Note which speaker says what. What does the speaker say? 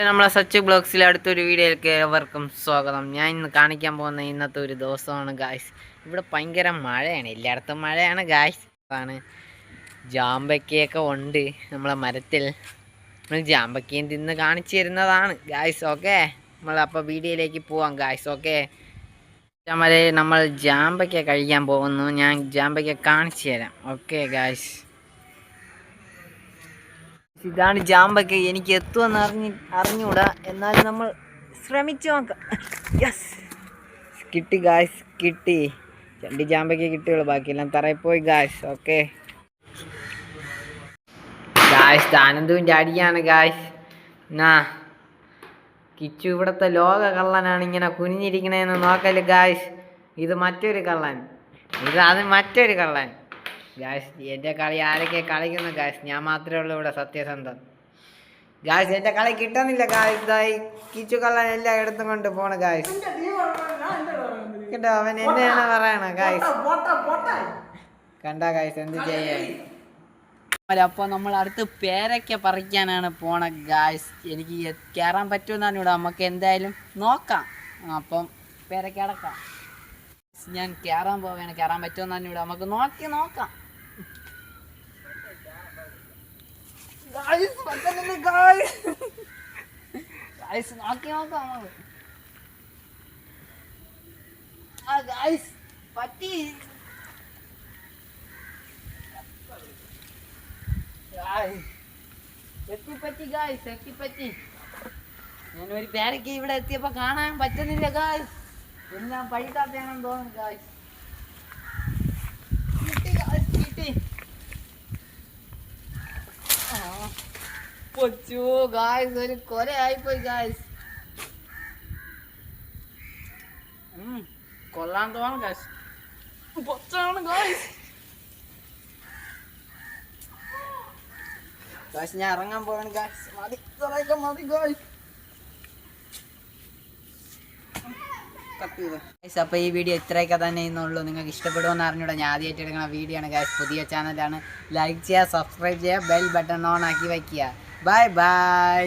Speaker 1: നമ്മളെ സച്ച് ബ്ലോഗ്സിലെ അടുത്തൊരു വീഡിയോയിലേക്ക് ഏവർക്കും സ്വാഗതം. ഞാൻ ഇന്ന് കാണിക്കാൻ പോകുന്ന ഇന്നത്തെ ഒരു ദിവസമാണ് ഗായ്സ്. ഇവിടെ ഭയങ്കര മഴയാണ്, എല്ലായിടത്തും മഴയാണ് ഗായ്സ്. ആണ് ജാമ്പക്കയൊക്കെ ഉണ്ട് നമ്മളെ മരത്തിൽ. ജാമ്പക്കയും തിന്ന് കാണിച്ചു തരുന്നതാണ് ഗായ്സ്. ഓക്കെ, നമ്മളപ്പോൾ വീഡിയോയിലേക്ക് പോവാം ഗായ്സ്. ഓക്കെ, നമ്മൾ ജാമ്പക്ക കഴിക്കാൻ പോകുന്നു. ഞാൻ ജാമ്പക്ക കാണിച്ചു തരാം. ഓക്കെ ഗായ്സ്, ഇതാണ് ജാമ്പക്ക. എനിക്ക് എത്തുമെന്ന് അറിഞ്ഞൂടാ, എന്നാലും നമ്മൾ ശ്രമിച്ചു നോക്കാം. യെസ്, കിട്ടി ഗായ്സ്, കിട്ടി. 2 ജാമ്പക്ക കിട്ടിയുള്ളൂ, ബാക്കിയെല്ലാം തറയിൽ പോയി ഗായ്സ്. ഓക്കെ ഗായ്സ്, ആനന്ദുവിൻ്റെ അടിയാണ് ഗായ്സ്. എന്നാ കിച്ചു ഇവിടുത്തെ ലോക കള്ളനാണ്, ഇങ്ങനെ കുനിഞ്ഞിരിക്കണേന്ന് നോക്കല് ഗായ്സ്. ഇത് മറ്റൊരു കള്ളൻ, അത് മറ്റൊരു കള്ളൻ ഗായ്സ്. എൻ്റെ കളി ആരൊക്കെ കളിക്കുന്നു ഗായ്സ്, ഞാൻ മാത്രമേ ഉള്ളൂ ഇവിടെ സത്യസന്ധം ഗായ്സ്. എൻ്റെ കളി കിട്ടുന്നില്ല ഗായ്സ്. ഇതായി കിച്ചു കള്ളൻ എല്ലാം എടുത്തും കൊണ്ട് പോണ ഗായ്സ്. കേട്ടോ, അവൻ എന്നെയാണ് പറയണ ഗായ്സ്. കണ്ട ഗായ്സ്, എന്ത് ചെയ്യാൻ. അപ്പോൾ നമ്മൾ അടുത്ത് പേരയ്ക്ക പറിക്കാനാണ് പോണ ഗായ്സ്. എനിക്ക് കയറാൻ പറ്റുമെന്നാണ് ഇവിടെ, നമുക്ക് എന്തായാലും നോക്കാം. അപ്പം പേരയ്ക്ക അടക്കാം. ഞാൻ കയറാൻ പോവുകയാണ്, കയറാൻ പറ്റുമെന്നാണ് ഇവിടെ, നമുക്ക് നോക്കാം. നോക്കി നോക്കാം. പറ്റി എത്തിപ്പറ്റി ഗായ്സ്, എത്തിപ്പറ്റി. ഞാനൊരു പേരയ്ക്ക് ഇവിടെ എത്തിയപ്പോൾ കാണാൻ പറ്റുന്നില്ല ഗായ്സ്, എല്ലാം പഴുക്കാത്തയാണെന്ന് തോന്നുന്നു ഗായ്സ്. കിട്ടി പൊച്ചു ഗായ്സ്, ഒരു കൊല ആയിപ്പോയി ഗായ്സ്. കൊള്ളാൻ തോന്നുന്നു ഗായ്സ്, പൊച്ചാണ് ഗായ്സ്. ഗായ്സ്, ഞാൻ ഇറങ്ങാൻ പോവാണ് ഗായ്സ്. മതി ഗായ്സ്. അപ്പോൾ ഈ വീഡിയോ ഇത്രയൊക്കെ തന്നെ ഇന്നുള്ളൂ. നിങ്ങൾക്ക് ഇഷ്ടപ്പെടുമെന്ന് അറിഞ്ഞൂടാ, ഞാൻ ആദ്യമായിട്ട് എടുക്കുന്ന വീഡിയോ ആണ് ഗായ്സ്. പുതിയ ചാനലാണ്, ലൈക്ക് ചെയ്യുക, സബ്സ്ക്രൈബ് ചെയ്യുക, ബെൽ ബട്ടൺ ഓൺ ആക്കി വയ്ക്കുക. Bye bye.